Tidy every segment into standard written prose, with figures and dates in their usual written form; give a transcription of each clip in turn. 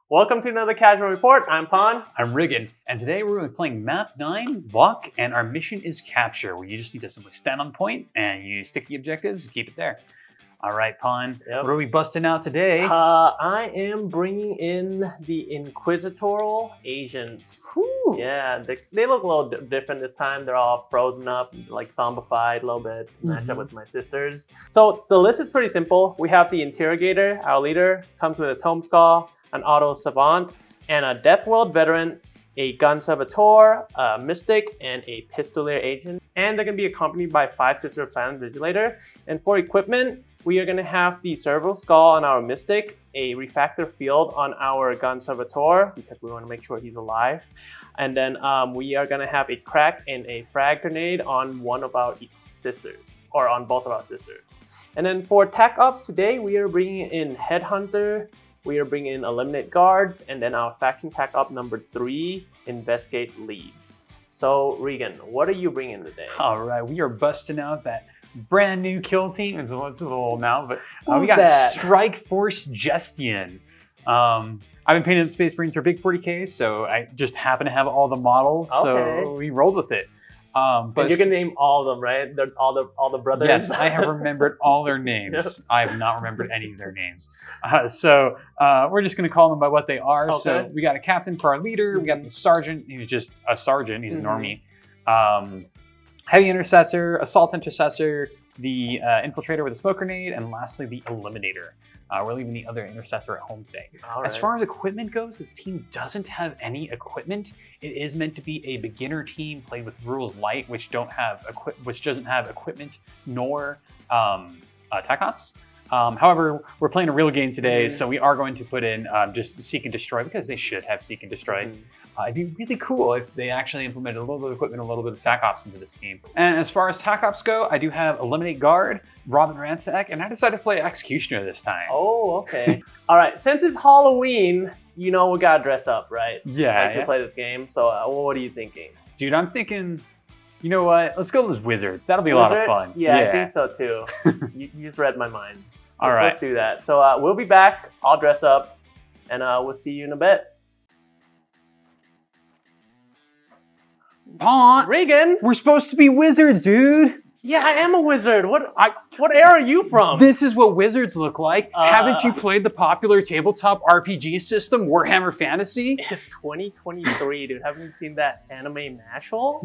Welcome to another Casual Report. I'm Pon. I'm Riggon, and today we're going to be playing Map 9, Lock, and our mission is Capture, where you just need to simply stand on point and you stick the objectives and keep it there. All right, Pon, What are we busting out today? I am bringing in the Inquisitorial Agents. Whew. Yeah, they look a little different this time. They're all frozen up, like zombified a little bit to match up with my sisters. So the list is pretty simple. We have the Interrogator, our leader, comes with a Tome Skull, an Auto Savant, and a Death World Veteran, a Gun Servitor, a Mystic, and a Pistolier Agent. And they're going to be accompanied by 5 Sisters of Silent Vigilator. And for equipment, we are going to have the Servo Skull on our Mystic, a Refractor Field on our Gun Servitor, because we want to make sure he's alive. And then we are going to have a Crack and a Frag Grenade on one of our sisters, or on both of our sisters. And then for Tac Ops today, we are bringing in Headhunter, we are bringing in Eliminate Guards, and then our Faction Tac Op number 3, Investigate Lead. So, Riggon, what are you bringing today? All right, we are busting out that brand new kill team. It's a little old now, but we got that? Strike Force Justian. I've been painting up Space Marines for big 40K, so I just happen to have all the models, so we rolled with it. But and you can name all of them, right? They're all the brothers. Yes, I have remembered all their names. Yep. I have not remembered any of their names. So we're just going to call them by what they are. Okay. So we got a captain for our leader. We got the sergeant. He's just a sergeant. He's a normie. Heavy intercessor, assault intercessor, the infiltrator with a smoke grenade, and lastly the eliminator. We're leaving the other intercessor at home today. As far as equipment goes, this team doesn't have any equipment. It is meant to be a beginner team played with rules light, which doesn't have equipment nor Tac Ops. However, we're playing a real game today, so we are going to put in just Seek and Destroy, because they should have Seek and Destroy. It'd be really cool if they actually implemented a little bit of equipment, a little bit of Tac Ops into this team. And as far as Tac Ops go, I do have Eliminate Guard, Rob and Ransack, and I decided to play Executioner this time. Oh, okay. All right, since it's Halloween, you know we gotta dress up, right? Yeah. To play this game. So what are you thinking? Dude, I'm thinking, you know what? Let's go with Wizards. That'll be a lot of fun. Yeah, I think so too. you just read my mind. All right. Let's do that. So we'll be back. I'll dress up, and we'll see you in a bit. Pon, Riggon, we're supposed to be wizards, dude. Yeah, I am a wizard. What era are you from? This is what wizards look like. Haven't you played the popular tabletop RPG system, Warhammer Fantasy? It's 2023, dude. Haven't you seen that anime Mashal?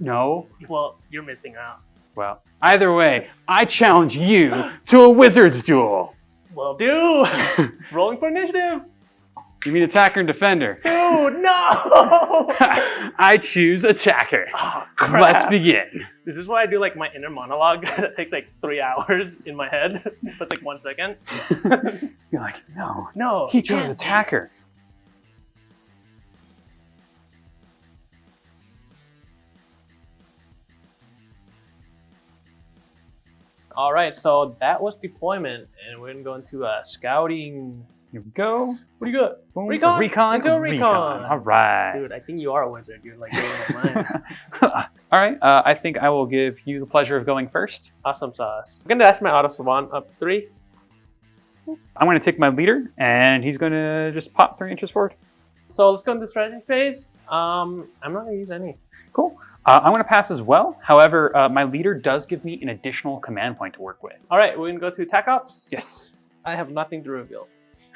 No. Well, you're missing out. Well, either way, I challenge you to a wizard's duel. Well, dude, rolling for initiative. You mean attacker and defender? Dude, no! I choose attacker. Oh, crap. Let's begin. This is why I do like my inner monologue that takes like 3 hours in my head, but like 1 second. You're like, no, he chose attacker. All right, so that was deployment, and we're gonna go into scouting. Here we go. What do you got? Boom. Recon? Recon. All right. Dude, I think you are a wizard. You're like reading my mind. All right. I think I will give you the pleasure of going first. Awesome sauce. I'm going to dash my Auto Savant up 3. I'm going to take my leader, and he's going to just pop 3 inches forward. So let's go into strategy phase. I'm not going to use any. Cool. I'm going to pass as well. However, my leader does give me an additional command point to work with. All right. We're going to go to Tac Ops. Yes. I have nothing to reveal.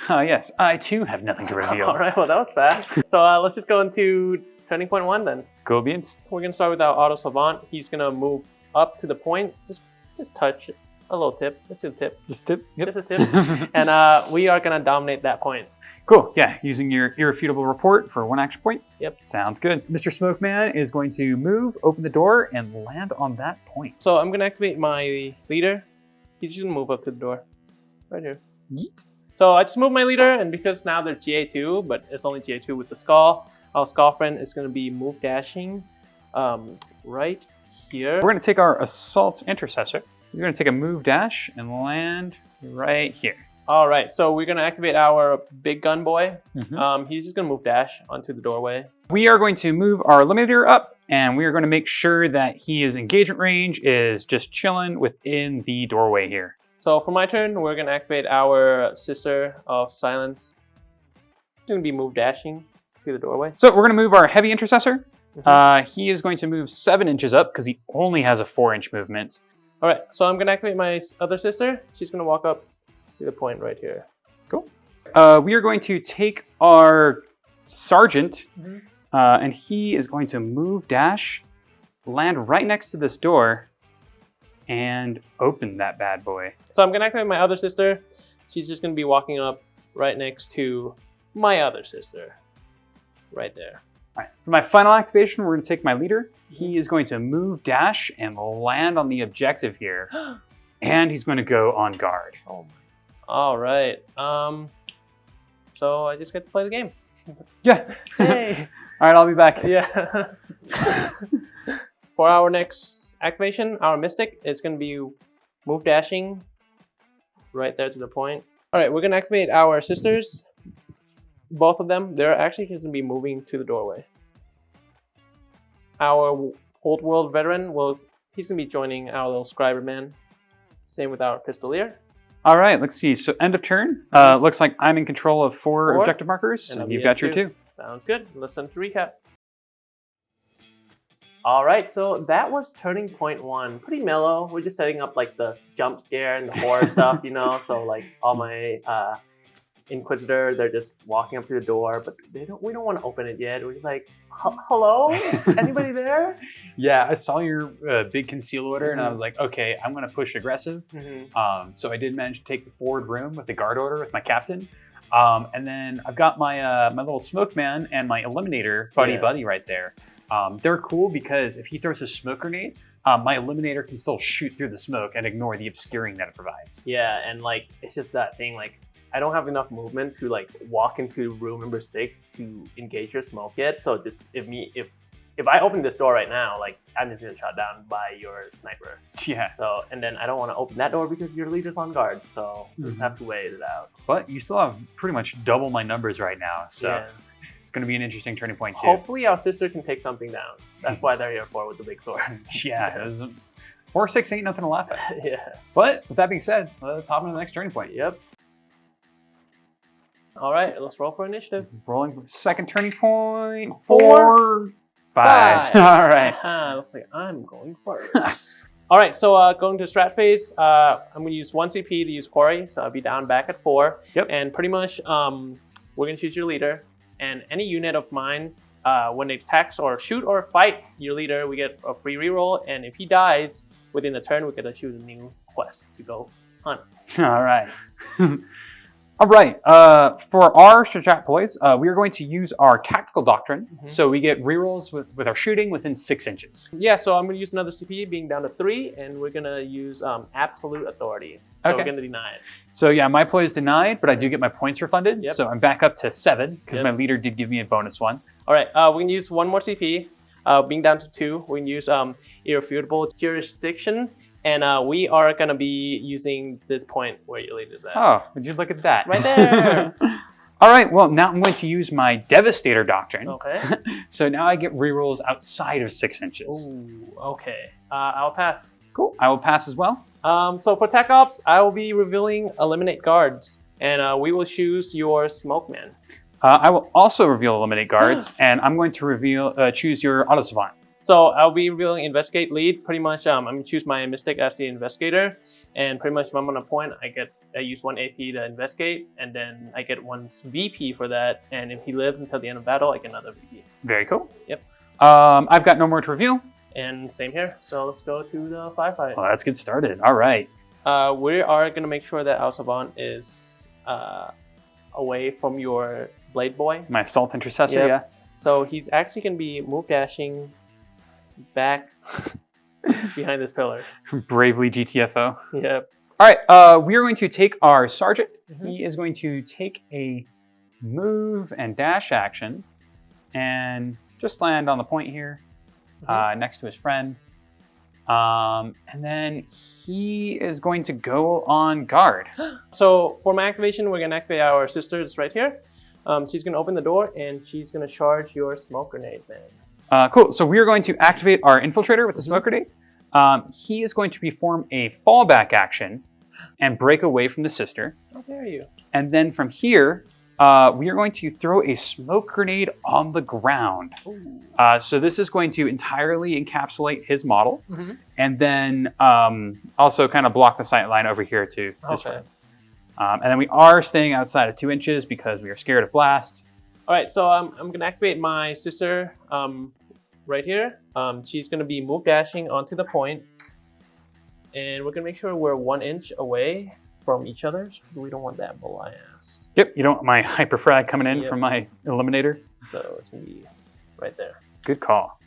Yes, I too have nothing to reveal. All right, well, that was fast. So let's just go into turning point 1 then. Go beans. We're going to start with our Auto Savant. He's going to move up to the point. Just touch a little tip. Let's do a tip. Just a tip? Yep. Just a tip. And we are going to dominate that point. Cool. Yeah, using your irrefutable report for 1 action point. Yep. Sounds good. Mr. Smoke Man is going to move, open the door, and land on that point. So I'm going to activate my leader. He's just going to move up to the door. Right here. Yeet. So I just moved my leader, and because now they're GA2, but it's only GA2 with the skull, our skull friend is going to be move dashing right here. We're going to take our assault intercessor. We're going to take a move dash and land right here. All right, so we're going to activate our big gun boy. He's just going to move dash onto the doorway. We are going to move our eliminator up, and we are going to make sure that his engagement range is just chilling within the doorway here. So for my turn, we're going to activate our Sister of Silence. going to be move dashing to the doorway. So we're going to move our heavy intercessor. Mhm. He is going to move 7 inches up because he only has a 4-inch movement. All right, so I'm going to activate my other sister. She's going to walk up to the point right here. Cool. We are going to take our sergeant, and he is going to move dash, land right next to this door, and open that bad boy. So I'm going to activate my other sister. She's just going to be walking up right next to my other sister. Right there. All right. For my final activation, we're going to take my leader. He is going to move dash and land on the objective here. And he's going to go on guard. Oh my. All right. So I just get to play the game. Yeah. Hey. All right, I'll be back. Yeah. For our next activation, our Mystic is going to be move dashing right there to the point. All right, we're going to activate our sisters. Both of them, they're actually going to be moving to the doorway. Our Old World veteran, he's going to be joining our little scriber man. Same with our pistolier. All right, let's see. So end of turn. Looks like I'm in control of 4 objective markers, and you've got your 2. Sounds good. Listen to recap. All right, so that was turning point 1. Pretty mellow. We're just setting up like the jump scare and the horror stuff, you know. So like all my Inquisitor, they're just walking up to the door, but we don't want to open it yet. We're just like, hello, is anybody there? Yeah, I saw your big conceal order, and I was like, okay, I'm going to push aggressive. So I did manage to take the forward room with the guard order with my captain. And then I've got my my little smoke man and my eliminator buddy right there. They're cool because if he throws a smoke grenade, my eliminator can still shoot through the smoke and ignore the obscuring that it provides. Yeah, and like it's just that thing, like I don't have enough movement to like walk into room number 6 to engage your smoke yet. So just if I open this door right now, like I'm just gonna shot down by your sniper. Yeah. So and then I don't want to open that door because your leader's on guard. So we have to wait it out. But you still have pretty much double my numbers right now. So yeah. It's going to be an interesting turning point too. Hopefully our sister can take something down. That's why they're here for with the big sword. Yeah. 4-6 ain't nothing to laugh at. Yeah. But with that being said, let's hop into the next turning point. Yep. All right, let's roll for initiative. Rolling for second turning point. 4, 5. All right. Looks like I'm going first. All right, so going to strat phase, I'm going to use 1 CP to use Quarry, so I'll be down back at 4. Yep. And pretty much, we're going to choose your leader, and any unit of mine, when it attacks or shoot or fight your leader, we get a free reroll, and if he dies within the turn, we get to choose a new quest to go hunt. All right. All right, for our strat boys, we are going to use our tactical doctrine. So we get rerolls with our shooting within 6 inches. Yeah, so I'm going to use another CP being down to 3, and we're going to use absolute authority. So we're going to deny it. So yeah, my play is denied, but I do get my points refunded. Yep. So I'm back up to 7 because my leader did give me a bonus 1. All right, we're going to use 1 more CP. Being down to 2, we can use irrefutable jurisdiction. And we are going to be using this point where your leader's at. Oh, would you look at that? Right there. All right, well, now I'm going to use my Devastator Doctrine. Okay. So now I get rerolls outside of 6 inches. Ooh, okay. I'll pass. Cool. I will pass as well. So for Tech Ops, I will be revealing Eliminate Guards. And we will choose your Smoke Man. I will also reveal Eliminate Guards, and I'm going to choose your Auto Savant. So I'll be revealing Investigate Lead. Pretty much, I'm going to choose my Mystic as the Investigator. And pretty much if I'm on a point, I use 1 AP to investigate. And then I get 1 VP for that. And if he lives until the end of battle, I get another VP. Very cool. Yep. I've got no more to reveal. And same here. So let's go to the firefight. Well, let's get started. All right. We are going to make sure that our Savant is away from your Blade Boy. My Assault Intercessor, yeah. So he's actually going to be move dashing back behind this pillar. Bravely GTFO. Yep. All right, we are going to take our Sergeant. He is going to take a move and dash action and just land on the point here next to his friend. And then he is going to go on guard. So for my activation, we're going to activate our sister that's right here. She's going to open the door and she's going to charge your smoke grenade, man. Cool. So we are going to activate our infiltrator with the smoke grenade. He is going to perform a fallback action and break away from the sister. How dare you? And then from here, we are going to throw a smoke grenade on the ground. So this is going to entirely encapsulate his model, and then also kind of block the sight line over here to his friend. And then we are staying outside of 2 inches because we are scared of blast. All right, so I'm going to activate my sister right here. She's going to be move dashing onto the point, and we're going to make sure we're 1 inch away from each other. We don't want that blast. Yep, you don't want my hyperfrag coming in from my eliminator. So it's going to be right there. Good call.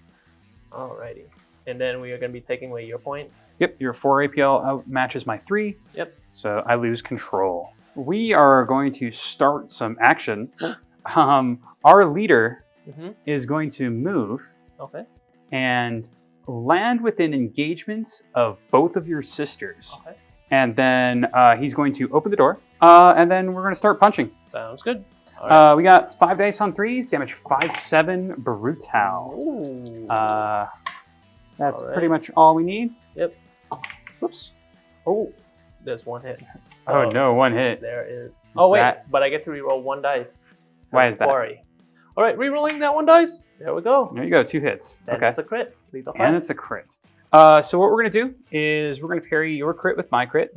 Alrighty. And then we are going to be taking away your point. Yep, your 4 APL outmatches my 3. Yep. So I lose control. We are going to start some action. Our leader is going to move and land within engagement of both of your sisters. And then he's going to open the door, and then we're going to start punching. Sounds good. All right. We got 5 dice on 3s, damage 5/7 brutal. That's pretty much all we need. Yep. Whoops. Oh, there's 1 hit. So oh no, 1 hit. There is. Oh wait, but I get to reroll 1 dice. Why is that? Sorry. All right, rerolling that 1 dice. There we go. There you go, 2 hits. And it's a crit. And it's a crit. So what we're going to do is we're going to parry your crit with my crit.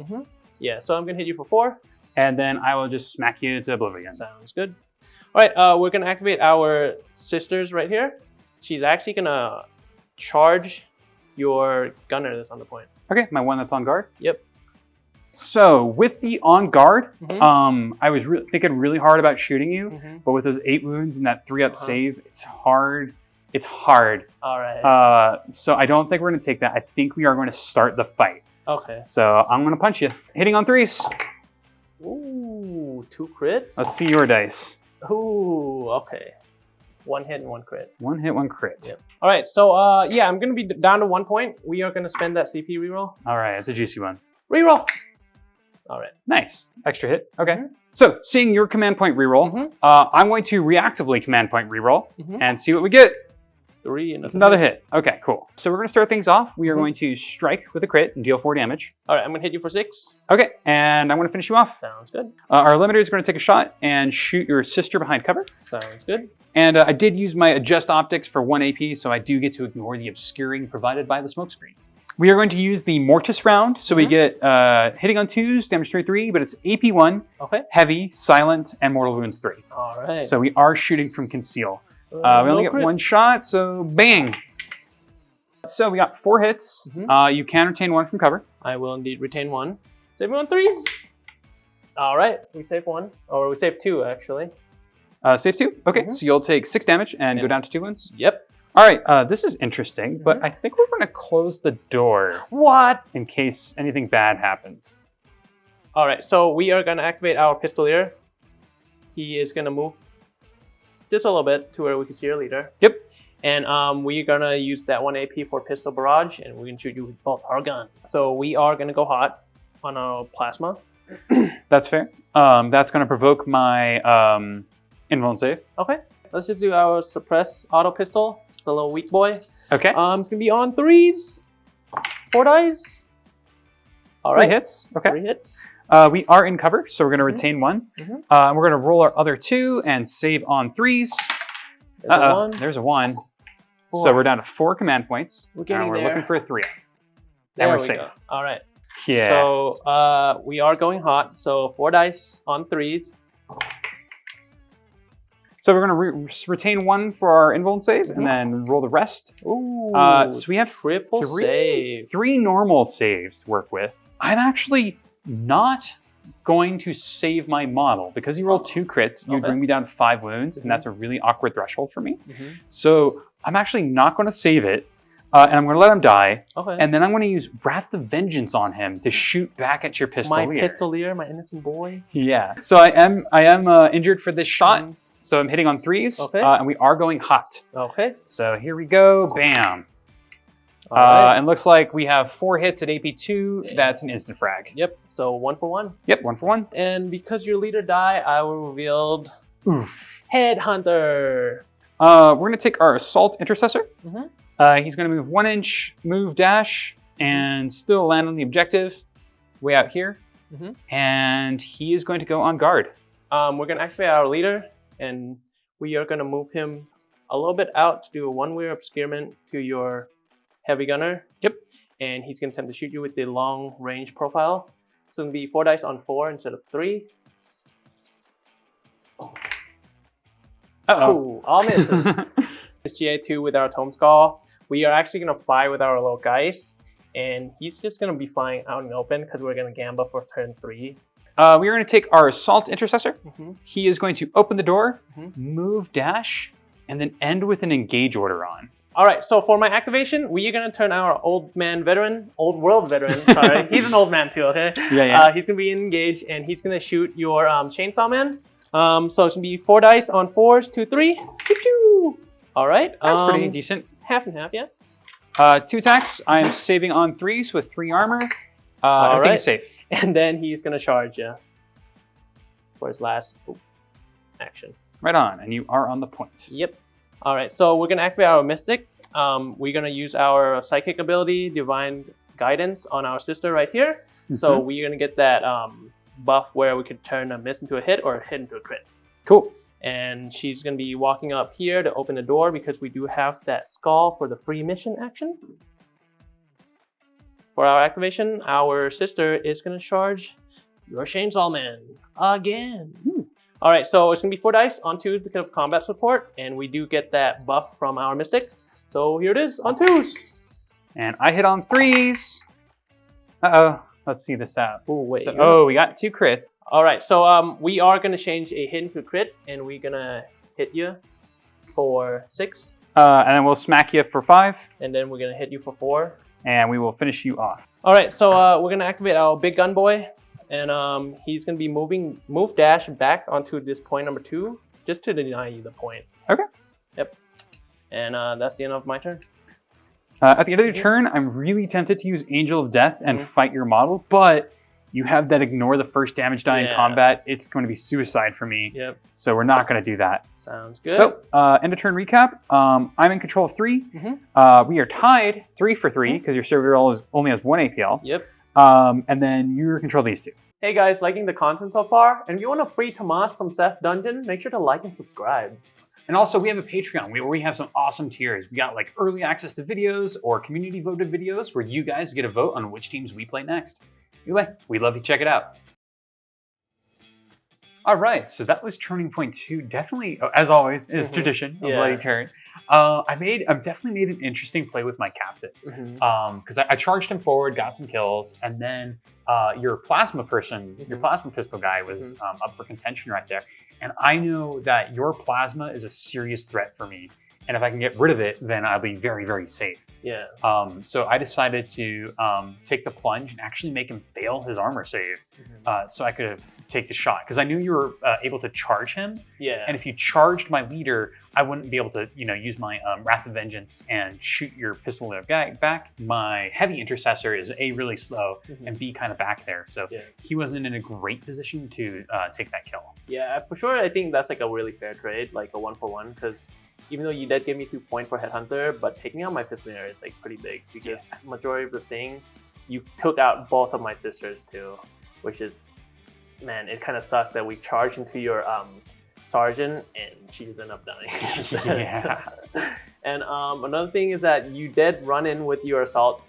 Yeah, so I'm going to hit you for 4. And then I will just smack you to oblivion. Sounds good. All right, we're going to activate our sisters right here. She's actually going to charge your gunner that's on the point. Okay, my one that's on guard? Yep. So with the on guard, I was thinking really hard about shooting you, but with those 8 wounds and that 3-up save, it's hard. It's hard. All right. So I don't think we're going to take that. I think we are going to start the fight. Okay. So I'm going to punch you. Hitting on 3s. Ooh, 2 crits? Let's see your dice. Ooh, okay. 1 hit and 1 crit. 1 hit, 1 crit. Yep. All right, so yeah, I'm going to be down to 1 point. We are going to spend that CP reroll. All right, it's a juicy one. Reroll. All right. Nice. Extra hit. Okay. So seeing your command point reroll, I'm going to reactively command point reroll and see what we get. 3 and another hit. Okay, cool. So we're going to start things off. We are going to strike with a crit and deal 4 damage. All right, I'm going to hit you for 6. Okay, and I'm going to finish you off. Sounds good. Our limiter is going to take a shot and shoot your sister behind cover. Sounds good. And I did use my adjust optics for 1 AP, so I do get to ignore the obscuring provided by the smokescreen. We are going to use the Mortis round, so we get hitting on 2s, damage 3, but it's AP 1, heavy, silent, and mortal wounds 3. All right. So we are shooting from conceal. We only get 1 shot, so bang. So we got 4 hits. You can retain 1 from cover. I will indeed retain 1. Save 1 3s. All right, we save 1, or we save 2 actually. Save 2. Okay, so you'll take 6 damage and go down to 2 wounds. Yep. All right, this is interesting, but I think we're going to close the door. What? In case anything bad happens. All right, so we are going to activate our pistolier. He is going to move just a little bit to where we can see our leader. Yep. And we're going to use that 1 AP for pistol barrage, and we can shoot you with both our guns. So we are going to go hot on our plasma. That's fair. That's going to provoke my invuln save. Okay. Let's just do our suppress auto pistol. The little weak boy. Okay. It's gonna be on 3s. 4 dice. All right. 3 hits. Okay. 3 hits. We are in cover, so we're gonna retain 1. We're gonna roll our other 2 and save on 3s. There's a 1. 4. So we're down to 4 command points. We're looking for a 3. And we're safe. Go. All right. Yeah. So we are going hot. So 4 dice on 3s. So we're going to retain 1 for our invuln save and then roll the rest. Ooh, so we have triple save. 3 normal saves to work with. I'm actually not going to save my model. Because you roll 2 crits, you bring me down to 5 wounds, and that's a really awkward threshold for me. So I'm actually not going to save it, and I'm going to let him die. And then I'm going to use Wrath of Vengeance on him to shoot back at your pistolier. My pistolier, my innocent boy. Yeah. So I am injured for this shot. So I'm hitting on 3s, and we are going hot. Okay. So here we go, bam. Right. And looks like we have 4 hits at AP2. That's an instant frag. Yep, so 1 for 1. Yep, 1 for 1. And because your leader died, I will reveal Headhunter. We're gonna take our Assault Intercessor. He's gonna move 1 inch, move dash, and still land on the objective way out here. And he is going to go on guard. We're gonna activate our leader, and we are gonna move him a little bit out to do a one-way obscurement to your heavy gunner. Yep. And he's gonna attempt to shoot you with the long range profile. So it's gonna be 4 dice on 4 instead of 3. Uh-oh. All misses. It's GA2 with our Tome Skull. We are actually gonna fly with our little guys, and he's just gonna be flying out in the open because we're gonna gamba for turn 3. We are going to take our Assault Intercessor. He is going to open the door, move dash, and then end with an engage order on. All right, so for my activation, we are going to turn our old world veteran, sorry. He's an old man too, okay? Yeah. He's going to be engaged, and he's going to shoot your Chainsaw Man. So it's going to be 4 dice on 4s, 2, 3. Pew! All right. That's pretty decent. Half and half, yeah. 2 attacks. I am saving on 3s with 3 armor. All everything's right. safe. And then he's going to charge you for his last action. Right on, and you are on the point. Yep. All right, so we're going to activate our Mystic. We're going to use our Psychic ability, Divine Guidance, on our sister right here. So we're going to get that buff where we could turn a miss into a hit or a hit into a crit. Cool. And she's going to be walking up here to open the door because we do have that skull for the free mission action. For our activation, our sister is going to charge your Chainsaw Man again. All right, so it's going to be 4 dice on 2s because of combat support, and we do get that buff from our Mystic. So here it is on 2s. And I hit on 3s. Uh-oh. Let's see this out. Oh, wait. So, we got 2 crits. All right, so we are going to change a hit into a crit, and we're going to hit you for 6. And then we'll smack you for 5. And then we're going to hit you for 4. And we will finish you off. All right, so we're going to activate our big gun boy. And he's going to be move dash back onto this point number 2, just to deny you the point. Okay. Yep. And that's the end of my turn. At the end of your turn, I'm really tempted to use Angel of Death and fight your model, but you have that ignore the first damage die in combat. It's going to be suicide for me. Yep. So we're not going to do that. Sounds good. So, end of turn recap. I'm in control of 3. We are tied 3 for 3 because your server only has 1 APL. Yep. And then you control these 2. Hey guys, liking the content so far? And if you want a free Tomas from Seth Dungeon, make sure to like and subscribe. And also, we have a Patreon where we have some awesome tiers. We got like early access to videos or community voted videos where you guys get a vote on which teams we play next. Anyway, we'd love to check it out. All right, so that was Turning Point 2. Definitely, as always, is tradition of Bloody Turn. I've definitely made an interesting play with my captain. Because I charged him forward, got some kills, and then your plasma person, your plasma pistol guy was up for contention right there. And I know that your plasma is a serious threat for me. And if I can get rid of it, then I'll be very, very safe. Yeah. So I decided to take the plunge and actually make him fail his armor save. So I could take the shot. Because I knew you were able to charge him. Yeah. And if you charged my leader, I wouldn't be able to, use my Wrath of Vengeance and shoot your pistol guy back. My heavy intercessor is A, really slow, and B, kind of back there. So he wasn't in a great position to take that kill. Yeah, for sure. I think that's like a really fair trade, like a 1-for-1, because even though you did give me 2 points for Headhunter, but taking out my Pistolier is like pretty big because majority of the thing, you took out both of my sisters too, which is, man, it kind of sucked that we charged into your Sergeant and she just ended up dying. And another thing is that you did run in with your Assault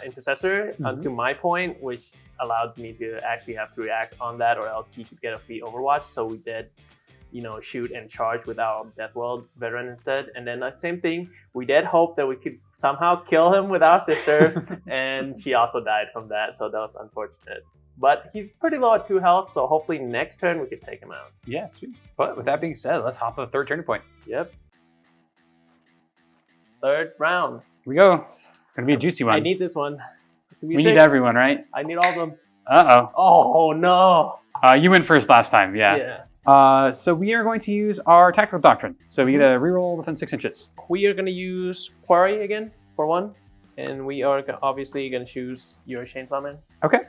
Intercessor onto my point, which allowed me to actually have to react on that, or else he could get a free Overwatch. So we did shoot and charge with our Deathworld veteran instead. And then the same thing, we did hope that we could somehow kill him with our sister, and she also died from that, so that was unfortunate. But he's pretty low at 2 health, so hopefully next turn we could take him out. Yeah, sweet. But with that being said, let's hop on the 3rd turning point. Yep. 3rd round. Here we go. It's going to be a juicy one. I need this one. We need everyone, right? I need all of them. Uh-oh. Oh, no. You went first last time, yeah. So we are going to use our Tactical Doctrine. So we get a reroll within 6 inches. We are going to use Quarry again for 1. And we are obviously going to choose your Chainsaw Man. Okay.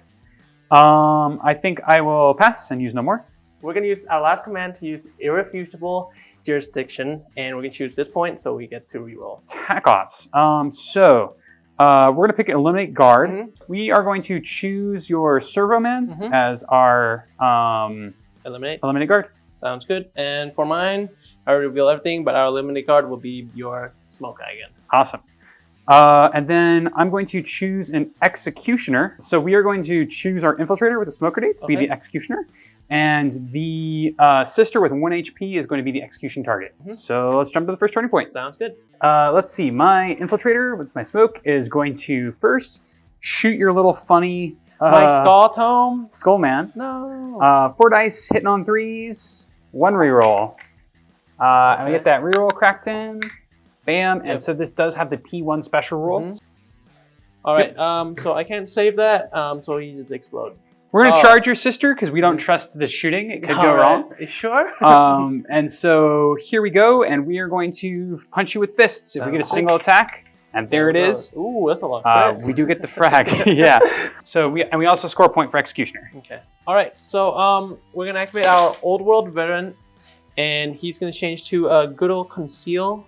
I think I will pass and use no more. We're going to use our last command to use Irrefutable Jurisdiction. And we're going to choose this point so we get to reroll. Tac Ops. We're going to pick Eliminate Guard. We are going to choose your Servo Man as our Eliminate. Eliminate guard. Sounds good. And for mine, I already reveal everything, but our eliminate card will be your smoke guy again. Awesome. And then I'm going to choose an executioner. So we are going to choose our infiltrator with a smoke grenade to be the executioner. And the sister with 1 HP is going to be the execution target. So let's jump to the first turning point. Sounds good. Let's see. My infiltrator with my smoke is going to first shoot your little funny... my skull tome? Skull man. No. 4 dice, hitting on 3s, 1 reroll. And we get that reroll cracked in. Bam. And so this does have the P1 special roll. All right. So I can't save that. So he just explode. We're going to charge your sister because we don't trust the shooting. It could go wrong. You sure? And so here we go. And we are going to punch you with fists if we get a single attack. And there it is. Ooh, that's a lot. We do get the frag. Yeah. So we also score a point for executioner. Okay. All right. So we're going to activate our old world veteran. And he's going to change to a good old conceal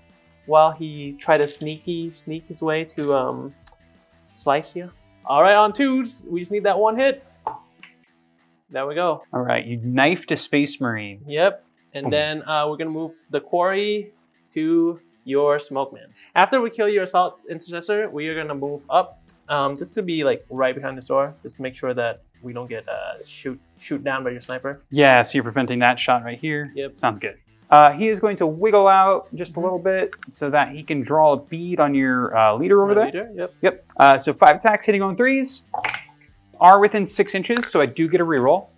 while he try to sneak his way to slice you. All right, on 2s. We just need that 1 hit. There we go. All right, you knifed a space marine. Yep. And then we're going to move the quarry to your smoke man. After we kill your assault intercessor, we are going to move up just to be like right behind the door. Just make sure that we don't get shoot down by your sniper. Yeah, so you're preventing that shot right here. Yep. Sounds good. He is going to wiggle out just a little bit so that he can draw a bead on your leader over there. Leader, yep. So 5 attacks hitting on 3s. Are within 6 inches, so I do get a reroll.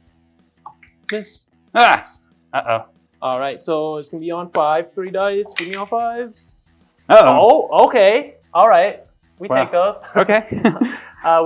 Miss. Ah! Uh-oh. All right, so it's going to be on 5. 3 dice. Give me all 5s. Uh-oh. Oh, okay. All right. We take those. Okay.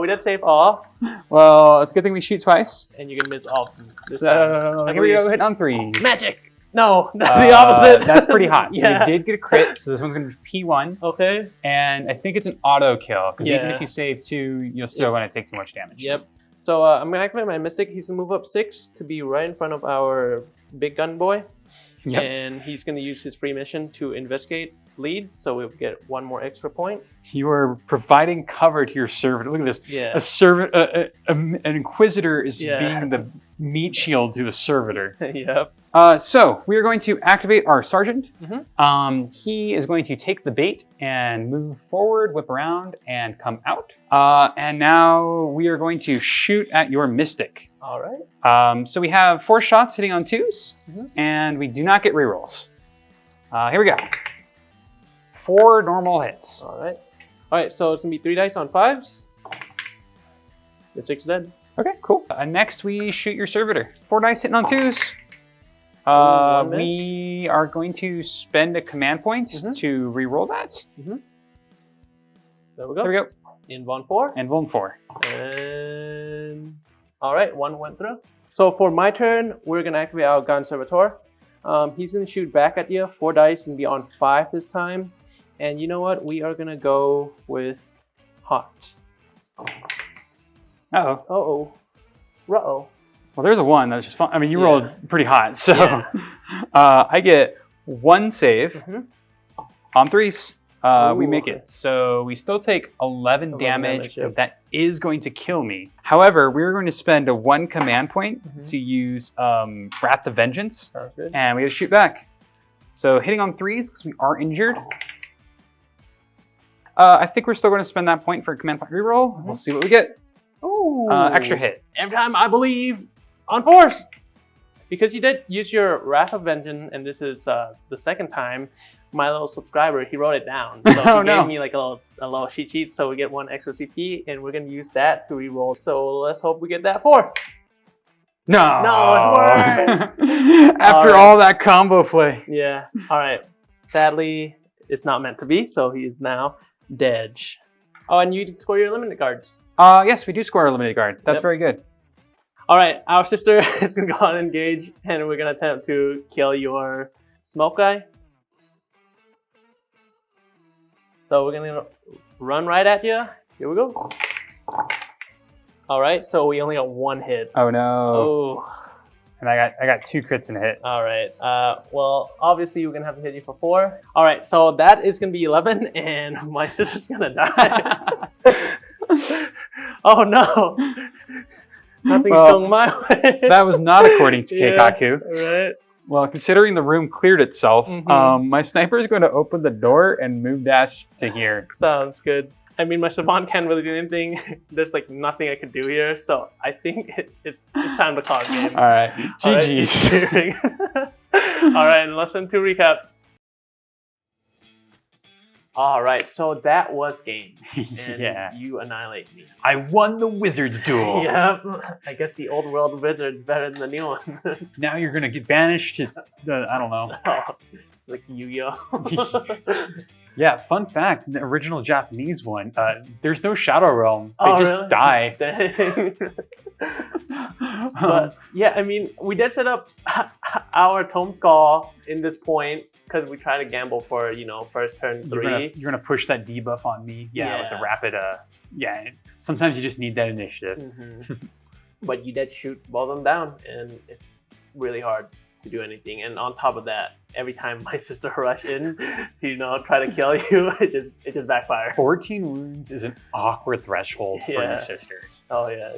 We did save all. Well, it's a good thing we shoot twice. And you can miss all. So here we go, hit on 3s. Magic. No, that's the opposite. That's pretty hot. So Yeah. we did get a crit, so this one's going to be P1. Okay. And I think it's an auto kill, because even Yeah. if you save 2, you're still going to take too much damage. Yep. So I'm going to activate my Mystic. He's going to move up 6 to be right in front of our big gun boy. Yep. And he's going to use his free mission to investigate lead, so we'll get 1 more extra point. You are providing cover to your servitor. Look at this. Yeah. A servant, an inquisitor is being the meat shield to a servitor. Yep. So we are going to activate our sergeant. He is going to take the bait and move forward, whip around, and come out. And now we are going to shoot at your mystic. All right. So we have 4 shots hitting on 2s, and we do not get rerolls. Here we go. 4 normal hits. All right. All right, so it's going to be 3 dice on 5s. It's 6 dead. Okay, cool. Next, we shoot your servitor. 4 dice hitting on 2s. We are going to spend a command point to re-roll that. There we go. There we go. Invuln 4. And Vuln 4. And all right, 1 went through. So for my turn, we're going to activate our gun servitor. He's going to shoot back at you. 4 dice and be on 5 this time. And you know what? We are going to go with hot. Uh-oh. Uh-oh. Ruh-oh. Well, there's a 1. That's just fun. I mean, you rolled pretty hot. So I get 1 save on 3s. We make it. So we still take 11 damage. That is going to kill me. However, we're going to spend a 1 command point to use Wrath of Vengeance. Sounds good. And we got to shoot back. So hitting on 3s because we are injured. I think we're still going to spend that point for a command point reroll. We'll see what we get. Ooh. Extra hit. Every time I believe on force. Because you did use your Wrath of Vengeance, and this is the 2nd time, my little subscriber, he wrote it down. So he gave me like a little cheat sheet, so we get 1 extra CP, and we're going to use that to reroll. So let's hope we get that 4. No. No, it's 4. After all that combo play. Yeah. All right. Sadly, it's not meant to be, so he's now dead. Oh, and you score your eliminate cards. Yes, we do score a limited guard. That's very good. All right, our sister is going to go on and engage, and we're going to attempt to kill your smoke guy. So we're going to run right at you. Here we go. All right, so we only got 1 hit. Oh no. Oh. And I got 2 crits in a hit. All right. Well, obviously we're going to have to hit you for 4. All right, so that is going to be 11, and my sister's going to die. Oh no. Nothing's Well, going my way. That was not according to Yeah, Keikaku. right? Well, considering the room cleared itself, Mhm. my sniper is going to open the door and move dash to here. Sounds good. I mean, my savant can't really do anything. There's like nothing I could do here, so I think it's time to call a game. All right, All right, GG's. cheering. All right, and lesson 2 recap. All right, so that was game, and Yeah. you annihilate me. I won the wizard's duel. Yep, I guess the old world wizard's better than the new one. Now you're going to get banished to the, I don't know. Oh, it's like Yu-Gi-Oh. Yeah, fun fact, in the original Japanese one, there's no Shadow Realm. They Oh, just really? die. Dang. But yeah, I mean, we did set up our Tome Skull in this point because we try to gamble for, first turn 3. You're gonna push that debuff on me. Yeah, with the Yeah. rapid, yeah. Sometimes you just need that initiative. Mhm. But you did shoot both of them down, and it's really hard to do anything. And on top of that, every time my sister rush in to try to kill you, it just backfires. 14 wounds is an awkward threshold for Yeah. your sisters. Oh yeah.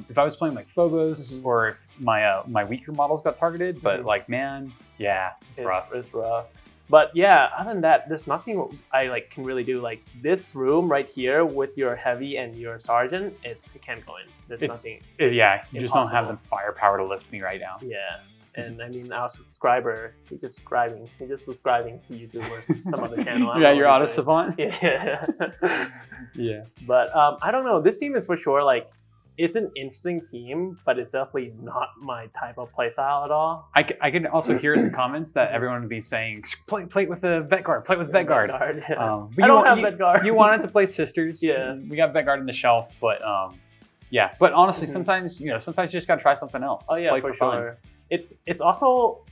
If I was playing like Phobos Mhm. or if my weaker models got targeted, but Mhm. like man, yeah, it's rough. It's rough. But yeah, other than that, there's nothing I can really do. Like this room right here with your heavy and your sergeant it can't go in. There's nothing. Yeah, you just don't have impossible. the firepower to lift me right now. Yeah. And I mean, our subscriber, he's just subscribing to YouTube or some other channel. I don't Yeah, know you're what auto he's doing. savant. Yeah. Yeah. But I don't know. This team is for sure it's an interesting team, but it's definitely not my type of playstyle at all. I can also hear in the comments that everyone would be saying, play with the vet guard, play with vet guard. Yeah. But I don't have you, vet guard. You wanted to play sisters. Yeah. We got vet guard in the shelf, but yeah. But honestly, Mhm. sometimes you just gotta try something else. Oh yeah, Play for fun. sure. It's also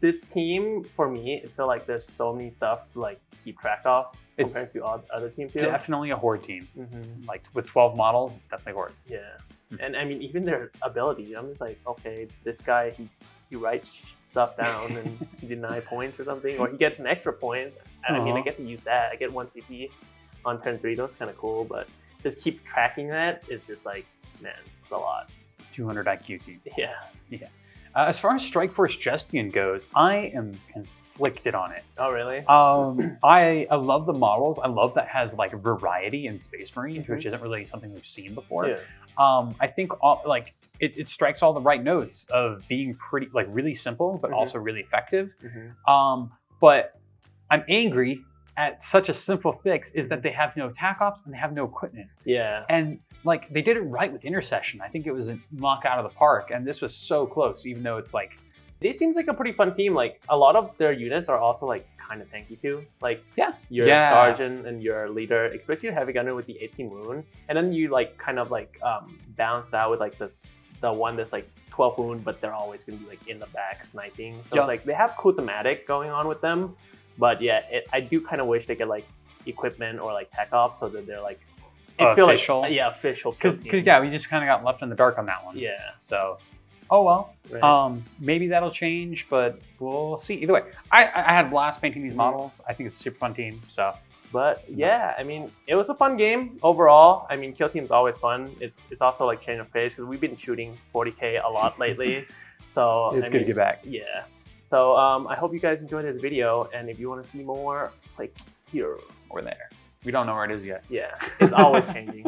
this team for me. It feel like there's so many stuff to keep track of It's compared to other teams too. definitely a horde team. Hmm. Like with 12 models, it's definitely horde. Yeah, and I mean even their ability. I'm just like, okay, this guy he writes stuff down and he did 9 points or something, or he gets an extra point. I mean, I get to use that. I get 1 CP on turn 3. That's kind of cool, but just keep tracking that. It's just like, man, it's a lot. It's a 200 IQ team. Yeah. As far as Strike Force Justian goes, I am conflicted on it. Oh really? I love the models. I love that has like variety in Space Marine, which isn't really something we've seen before. Yeah. I think it strikes all the right notes of being pretty really simple, but also really effective. Mhm. But I'm angry at such a simple fix is that they have no attack ops and they have no equipment. Yeah. And they did it right with Intercession. I think it was a knock out of the park, and this was so close, even though it's like. It seems like a pretty fun team. Like a lot of their units are also kind of tanky too. Like your Yeah. sergeant and your leader, especially your heavy gunner with the 18 wound, and then you balance that with the one that's 12 wound, but they're always gonna be in the back sniping. So Yeah. it's they have cool thematic going on with them, but yeah, I do kind of wish they could equipment or tech ops so that they're Official? official. Because we just kind of got left in the dark on that one. Yeah. So, oh well. Right. Maybe that'll change, but we'll see. Either way, I had a blast painting these models. I think it's a super fun team. So, But yeah, I mean, it was a fun game overall. I mean, Kill Team's always fun. It's also change of pace because we've been shooting 40K a lot lately. So it's good to get back. Yeah. So I hope you guys enjoyed this video, and if you want to see more, click here Or there. We don't know where it is yet. Yeah, it's always changing.